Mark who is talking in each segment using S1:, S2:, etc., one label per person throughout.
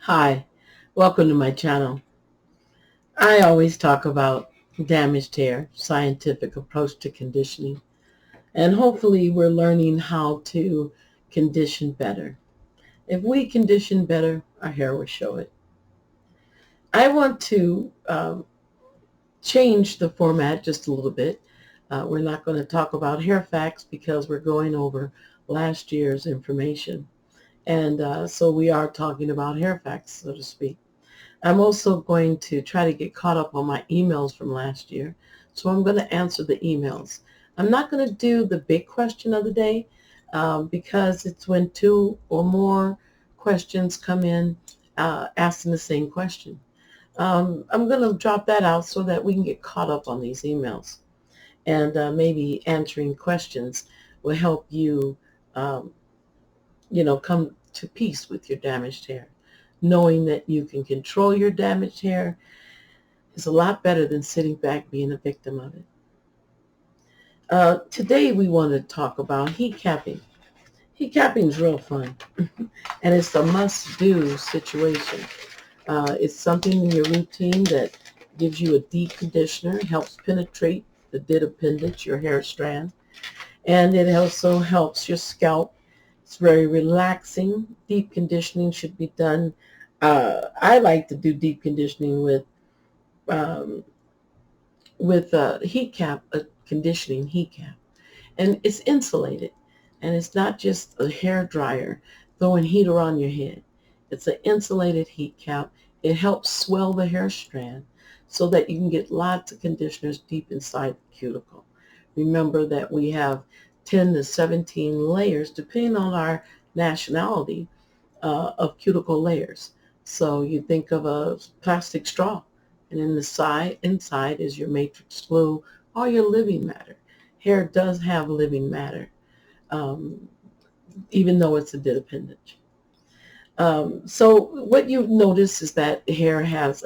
S1: Hi, welcome to my channel. I always talk about damaged hair, scientific approach to conditioning, and hopefully we're learning how to condition better. If we condition better, our hair will show it. I want to change the format just a little bit. We're not going to talk about hair facts because we're going over last year's information. And so we are talking about hair facts, so to speak. I'm also going to try to get caught up on my emails from last year. So I'm going to answer the emails. I'm not going to do the big question of the day because it's when two or more questions come in asking the same question. I'm going to drop that out so that we can get caught up on these emails. And maybe answering questions will help you, um, come to peace with your damaged hair. Knowing that you can control your damaged hair is a lot better than sitting back being a victim of it. Today we want to talk about heat capping. Heat capping is real fun, and it's a must-do situation. It's something in your routine that gives you a deep conditioner, helps penetrate the dead appendage, your hair strand, and it also helps your scalp. It's very relaxing. Deep conditioning should be done. I like to do deep conditioning um, with a heat cap, a conditioning heat cap, and it's insulated, and it's not just a hair dryer throwing heat around your head. It's an insulated heat cap. It helps swell the hair strand so that you can get lots of conditioners deep inside the cuticle. Remember that we have 10 to 17 layers, depending on our nationality, of cuticle layers. So you think of a plastic straw, and in the inside is your matrix glue or your living matter. Hair does have living matter, um, even though it's a dead appendage. So what you notice is that hair has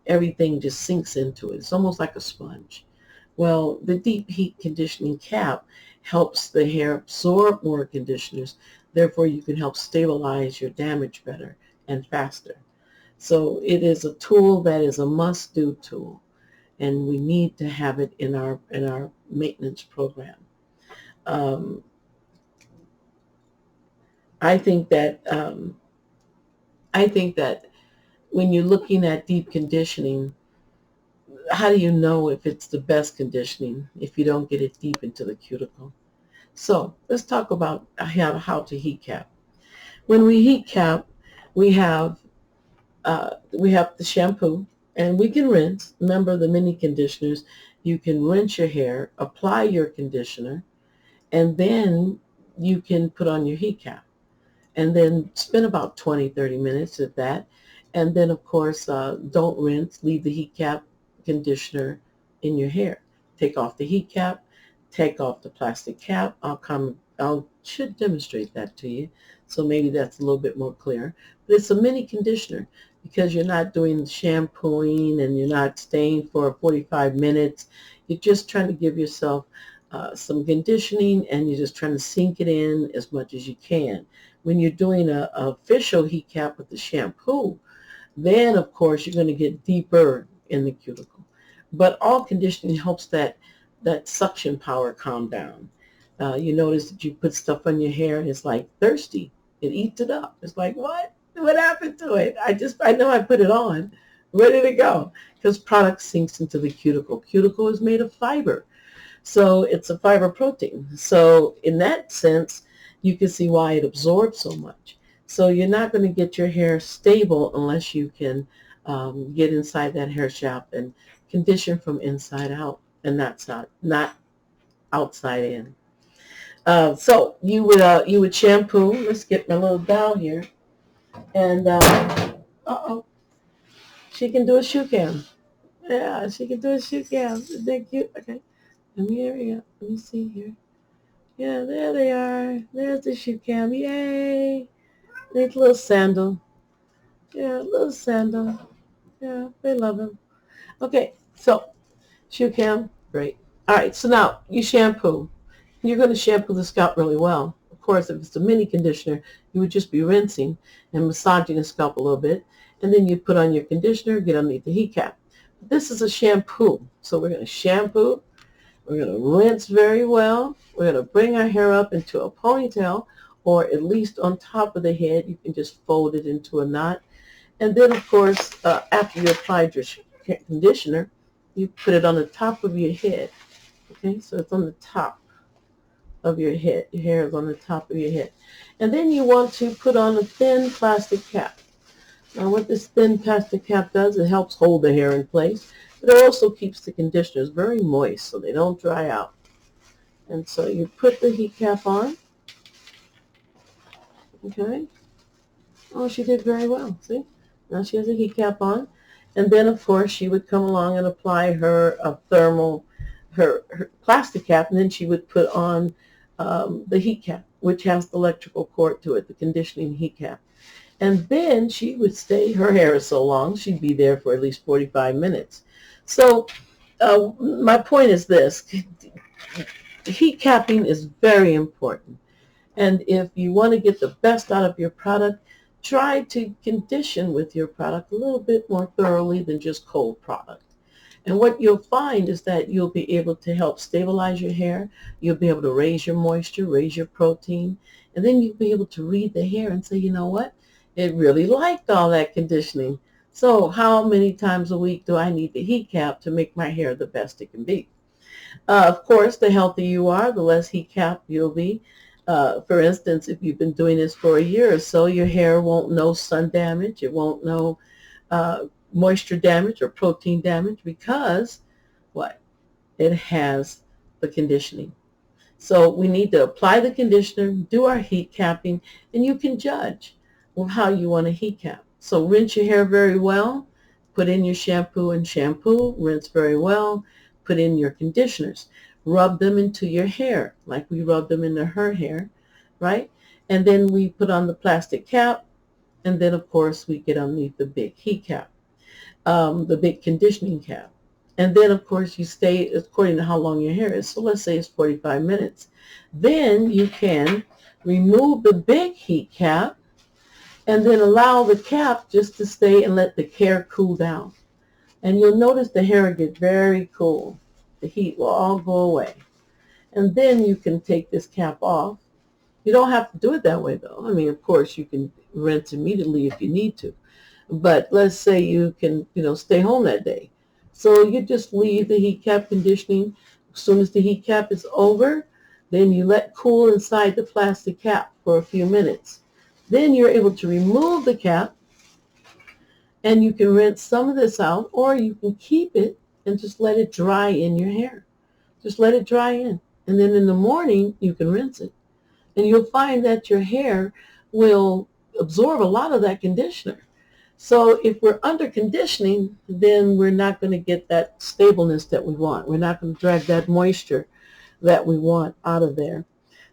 S1: everything just sinks into it. It's almost like a sponge. Well, the deep heat conditioning cap helps the hair absorb more conditioners. Therefore, you can help stabilize your damage better and faster. So it is a tool that is a must-do tool, and we need to have it in our maintenance program. Um, I think that I think that when you're looking at deep conditioning, how do you know if it's the best conditioning if you don't get it deep into the cuticle? So let's talk about how to heat cap. When we heat cap, we have the shampoo, and we can rinse. Remember the mini conditioners. You can rinse your hair, apply your conditioner, and then you can put on your heat cap. And then spend about 20, 30 minutes at that. And then, of course, don't rinse. Leave the heat cap conditioner in your hair. Take off the heat cap. Take off the plastic cap. Should demonstrate that to you. So maybe that's a little bit more clear. But it's a mini conditioner because you're not doing shampooing and you're not staying for 45 minutes. You're just trying to give yourself some conditioning, and you're just trying to sink it in as much as you can. When you're doing a official heat cap with the shampoo, then of course you're going to get deeper in the cuticle. But all conditioning helps that suction power calm down. You notice that you put stuff on your hair and it's like thirsty. It eats it up. It's like, what? What happened to it? I know I put it on. Where did it go? Because product sinks into the cuticle. Cuticle is made of fiber. So it's a fiber protein. So in that sense, you can see why it absorbs so much. So you're not going to get your hair stable unless you can get inside that hair shaft and condition from inside out, and that's not outside in. So you would shampoo. Let's get my little doll here, and uh-oh, she can do a shoe cam. Yeah, she can do a shoe cam. Isn't that cute? Okay, here we go. Let me see here. Yeah, there they are. There's the shoe cam. Yay! Neat little sandal. Yeah, little sandal. Yeah, they love him. Okay, so shoe cam, great. All right, so now you shampoo. You're going to shampoo the scalp really well, of course, if it's a mini conditioner, you would just be rinsing and massaging the scalp a little bit. And then you put on your conditioner, get underneath the heat cap. This is a shampoo. So we're going to shampoo. We're going to rinse very well. We're going to bring our hair up into a ponytail, or at least on top of the head. You can just fold it into a knot. And then, of course, after you applied your conditioner, you put it on the top of your head. Okay, so it's on the top of your head. Your hair is on the top of your head. And then you want to put on a thin plastic cap. Now, what this thin plastic cap does, it helps hold the hair in place, but it also keeps the conditioners very moist so they don't dry out. And so you put the heat cap on. Okay. Oh, she did very well. See? Now she has a heat cap on. And then, of course, she would come along and apply her her plastic cap, and then she would put on the heat cap, which has the electrical cord to it, the conditioning heat cap. And then she would stay, her hair is so long, she'd be there for at least 45 minutes. So my point is this, heat capping is very important. And if you want to get the best out of your product, try to condition with your product a little bit more thoroughly than just cold product. And what you'll find is that you'll be able to help stabilize your hair. You'll be able to raise your moisture, raise your protein, and then you'll be able to read the hair and say, you know what? It really liked all that conditioning. So how many times a week do I need the heat cap to make my hair the best it can be? Of course, the healthier you are, the less heat cap you'll be. For instance, if you've been doing this for a year or so, your hair won't know sun damage. It won't know moisture damage or protein damage because what? It has the conditioning. So we need to apply the conditioner, do our heat capping, and you can judge how you want to heat cap. So rinse your hair very well, put in your shampoo and shampoo, rinse very well, put in your conditioners, rub them into your hair like we rub them into her hair, right? And then we put on the plastic cap, and then of course we get underneath the big heat cap, the big conditioning cap. And then of course you stay according to how long your hair is. So let's say it's 45 minutes. Then you can remove the big heat cap and then allow the cap just to stay and let the hair cool down. And you'll notice the hair will get very cool. The heat will all go away. And then you can take this cap off. You don't have to do it that way though. I mean, of course you can rinse immediately if you need to. But let's say you can, stay home that day. So you just leave the heat cap conditioning. As soon as the heat cap is over, then you let cool inside the plastic cap for a few minutes. Then you're able to remove the cap and you can rinse some of this out, or you can keep it and just let it dry in your hair. Just let it dry in. And then in the morning, you can rinse it. And you'll find that your hair will absorb a lot of that conditioner. So if we're under conditioning, then we're not going to get that stableness that we want. We're not going to drag that moisture that we want out of there.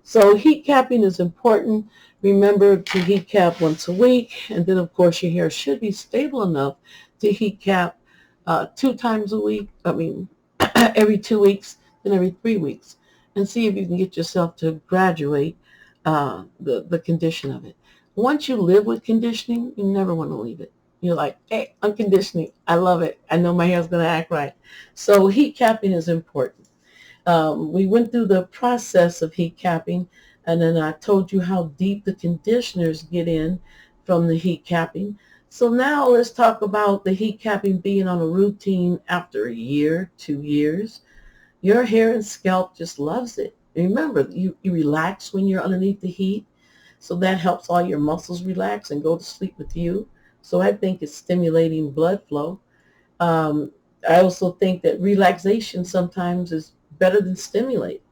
S1: So heat capping is important. Remember to heat cap once a week. And then, of course, your hair should be stable enough to heat cap 2 times a week. I mean, every 2 weeks and every 3 weeks. And see if you can get yourself to graduate the condition of it. Once you live with conditioning, you never want to leave it. You're like, hey, I'm conditioning. I love it. I know my hair's going to act right. So heat capping is important. We went through the process of heat capping, and then I told you how deep the conditioners get in from the heat capping. So now let's talk about the heat capping being on a routine after a year, 2 years. Your hair and scalp just loves it. Remember, you relax when you're underneath the heat, so that helps all your muscles relax and go to sleep with you. So I think it's stimulating blood flow. I also think that relaxation sometimes is better than stimulate.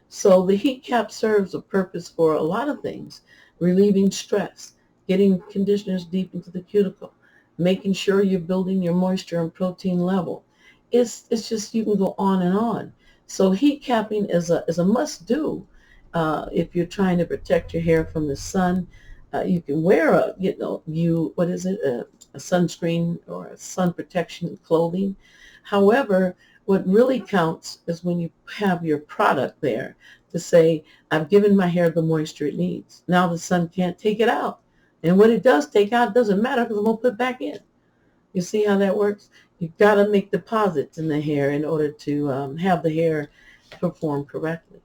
S1: So the heat cap serves a purpose for a lot of things: relieving stress, getting conditioners deep into the cuticle, making sure you're building your moisture and protein level. It's just, you can go on and on. So heat capping is a must do if you're trying to protect your hair from the sun. You can wear a sunscreen or a sun protection clothing. However, What really counts is when you have your product there to say, I've given my hair the moisture it needs. Now the sun can't take it out. And when it does take out, it doesn't matter because I'm going to put it back in. You see how that works? You've got to make deposits in the hair in order to have the hair perform correctly.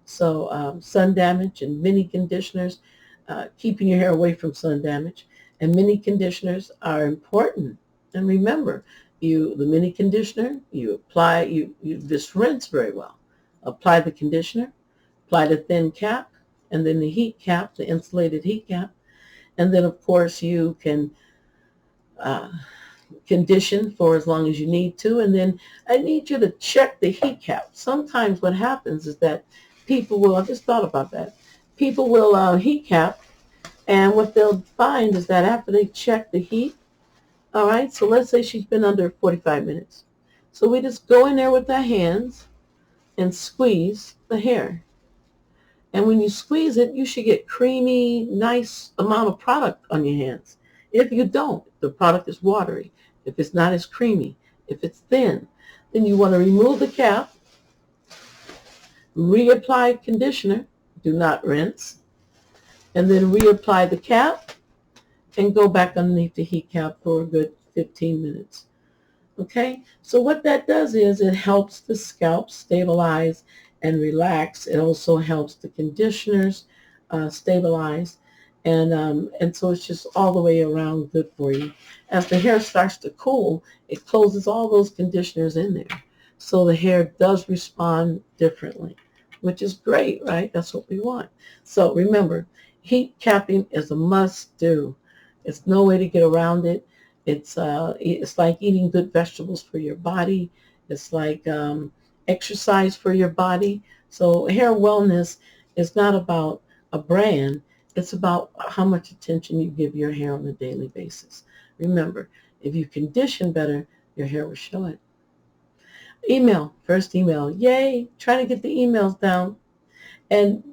S1: So sun damage and mini conditioners, keeping your hair away from sun damage, and mini conditioners are important. And remember, the mini conditioner, you apply, you just rinse very well. Apply the conditioner, apply the thin cap, and then the heat cap, the insulated heat cap. And then, of course, you can uh, condition for as long as you need to. And then I need you to check the heat cap. Sometimes what happens is that people will, I just thought about that, people will heat cap, and what they'll find is that after they check the heat, all right, so let's say she's been under 45 minutes. So we just go in there with our hands and squeeze the hair. And when you squeeze it, you should get creamy, nice amount of product on your hands. If you don't, the product is watery. If it's not as creamy, if it's thin, then you want to remove the cap, reapply conditioner, do not rinse, and then reapply the cap and go back underneath the heat cap for a good 15 minutes. Okay, so what that does is it helps the scalp stabilize and relax. It also helps the conditioners stabilize, and so it's just all the way around good for you. As the hair starts to cool, it closes all those conditioners in there, so the hair does respond differently, which is great, right? That's what we want. So remember, heat capping is a must-do. It's no way to get around it. It's like eating good vegetables for your body. It's like exercise for your body. So hair wellness is not about a brand. It's about how much attention you give your hair on a daily basis. Remember, if you condition better, your hair will show it. Email, first email. Yay, trying to get the emails down. And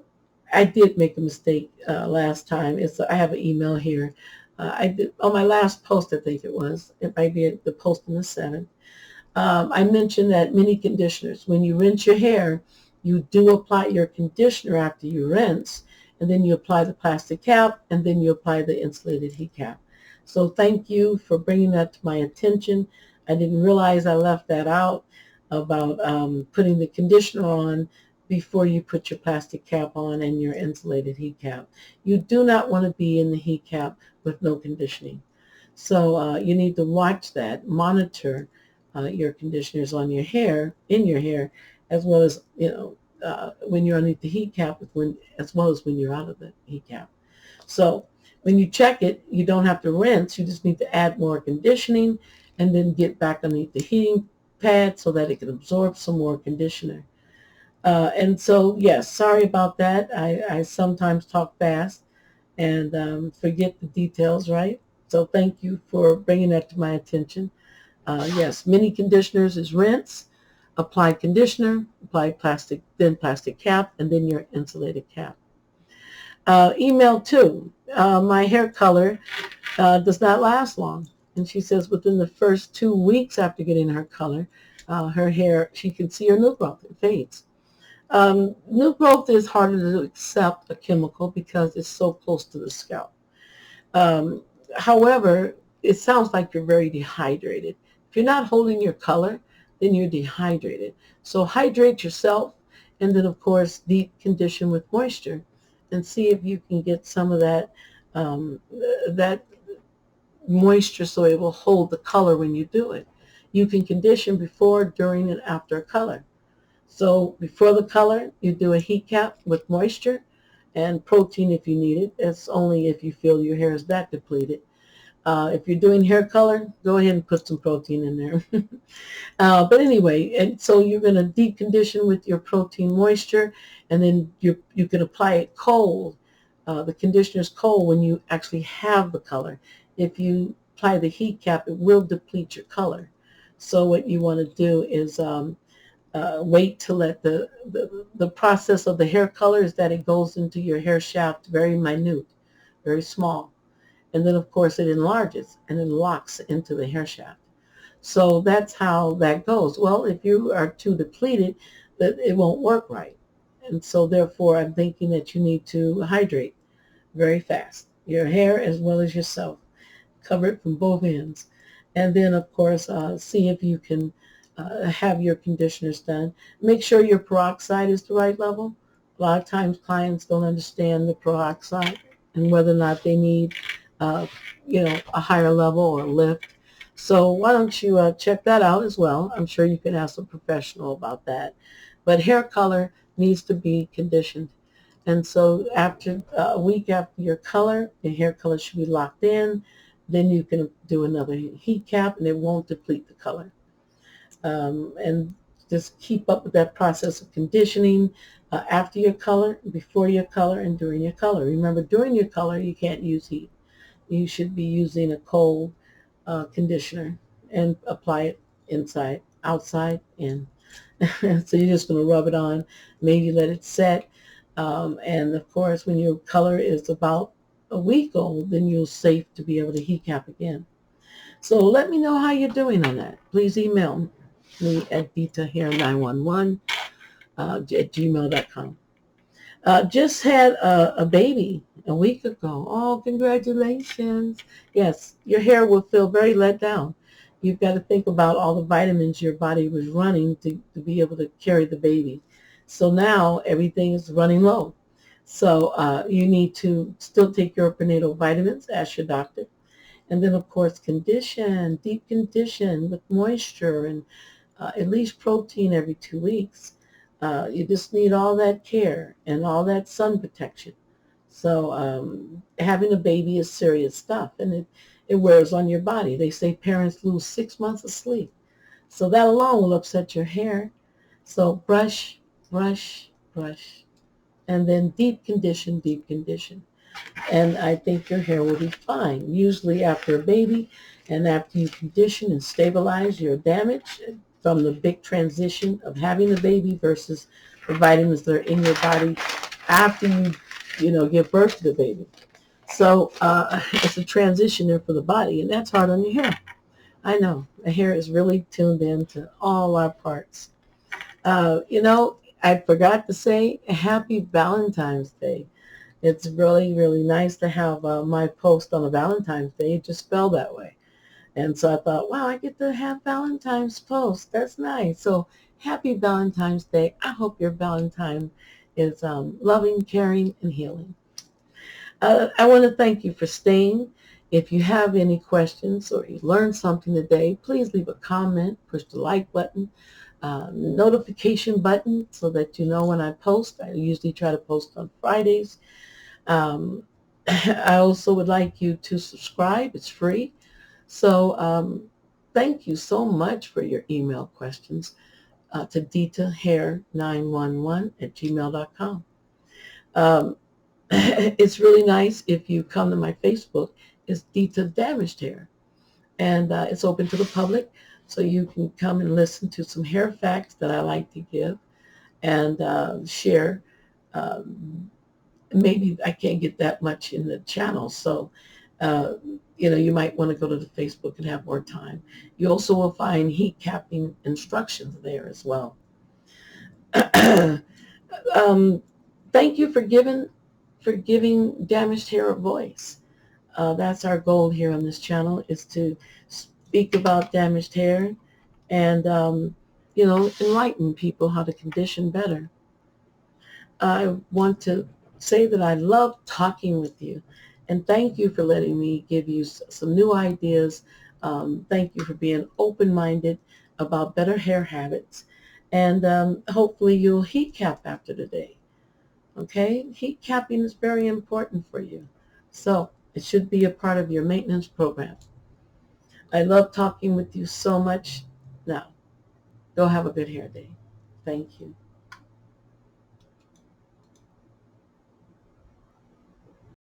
S1: I did make a mistake last time. I have an email here. I did on my last post, I think it was. It might be the post on the 7th. I mentioned that mini conditioners, when you rinse your hair, you do apply your conditioner after you rinse, and then you apply the plastic cap, and then you apply the insulated heat cap. So thank you for bringing that to my attention. I didn't realize I left that out about putting the conditioner on before you put your plastic cap on and your insulated heat cap. You do not want to be in the heat cap with no conditioning. So you need to watch that, monitor your conditioners on your hair, in your hair, as well as, when you're underneath the heat cap, as well as when you're out of the heat cap. So when you check it, you don't have to rinse. You just need to add more conditioning and then get back underneath the heating pad so that it can absorb some more conditioner. And so, yes, sorry about that. I sometimes talk fast and forget the details, right? So thank you for bringing that to my attention. Yes, mini conditioners is rinse, apply conditioner, apply then plastic cap, and then your insulated cap. Email 2, my hair color does not last long. And she says within the first 2 weeks after getting her color, her hair, she can see her new growth. It fades. New growth is harder to accept a chemical because it's so close to the scalp. Um, However, it sounds like you're very dehydrated. If you're not holding your color, then you're dehydrated. So hydrate yourself, and then, of course, deep condition with moisture, and see if you can get some of that moisture so it will hold the color when you do it. You can condition before, during, and after color. So before the color, you do a heat cap with moisture and protein if you need it. It's only if you feel your hair is that depleted. If you're doing hair color, go ahead and put some protein in there. But anyway, and so you're going to deep condition with your protein moisture, and then you can apply it cold. The conditioner is cold when you actually have the color. If you apply the heat cap, it will deplete your color. So what you want to do is wait to let the process of the hair color is that it goes into your hair shaft very minute, very small. And then, of course, it enlarges and it locks into the hair shaft. So that's how that goes. Well, if you are too depleted, that it won't work right. And so therefore, I'm thinking that you need to hydrate very fast, your hair as well as yourself. Cover it from both ends. And then, of course, see if you can have your conditioners done. Make sure your peroxide is the right level. A lot of times clients don't understand the peroxide and whether or not they need, uh, a higher level or a lift. So why don't you check that out as well? I'm sure you can ask a professional about that. But hair color needs to be conditioned. And so after a week after your color, your hair color should be locked in. Then you can do another heat cap and it won't deplete the color. And just keep up with that process of conditioning after your color, before your color, and during your color. Remember, during your color, you can't use heat. You should be using a cold conditioner and apply it inside, outside, in. So you're just going to rub it on, maybe let it set. And of course, when your color is about a week old, then you're safe to be able to heat cap again. So let me know how you're doing on that. Please email me at ditahair911 at gmail.com. Just had a baby a week ago. Oh, congratulations. Yes, your hair will feel very let down. You've got to think about all the vitamins your body was running to be able to carry the baby. So now everything is running low. So you need to still take your prenatal vitamins, ask your doctor. And then, of course, condition, deep condition with moisture and at least protein every 2 weeks. You just need all that care and all that sun protection. So having a baby is serious stuff, and it wears on your body. They say parents lose 6 months of sleep. So that alone will upset your hair. So brush, brush, brush, and then deep condition, deep condition. And I think your hair will be fine. Usually after a baby and after you condition and stabilize your damage from the big transition of having a baby versus the vitamins that are in your body after you give birth to the baby. So it's a transition there for the body, and that's hard on your hair. I know. The hair is really tuned in to all our parts. I forgot to say happy Valentine's Day. It's really, really nice to have my post on a Valentine's Day. It just fell that way. And so I thought, wow, I get to have Valentine's post. That's nice. So happy Valentine's Day. I hope your Valentine is loving, caring, and healing. I want to thank you for staying. If you have any questions or you learned something today, please leave a comment, push the like button, notification button so that you know when I post. I usually try to post on Fridays. Um, I also would like you to subscribe. It's free. So thank you so much for your email questions to ditahair911 at gmail.com. Um, it's really nice if you come to my Facebook. It's Dita Damaged Hair. And it's open to the public. So you can come and listen to some hair facts that I like to give and share. Maybe I can't get that much in the channel. So, you might want to go to the Facebook and have more time. You also will find heat capping instructions there as well. um, Thank you for giving damaged hair a voice. That's our goal here on this channel, is to speak about damaged hair and, enlighten people how to condition better. I want to say that I love talking with you, and thank you for letting me give you some new ideas. Thank you for being open-minded about better hair habits, and hopefully you'll heat cap after today. Okay? Heat capping is very important for you, so it should be a part of your maintenance program. I love talking with you so much. Now, go have a good hair day. Thank you.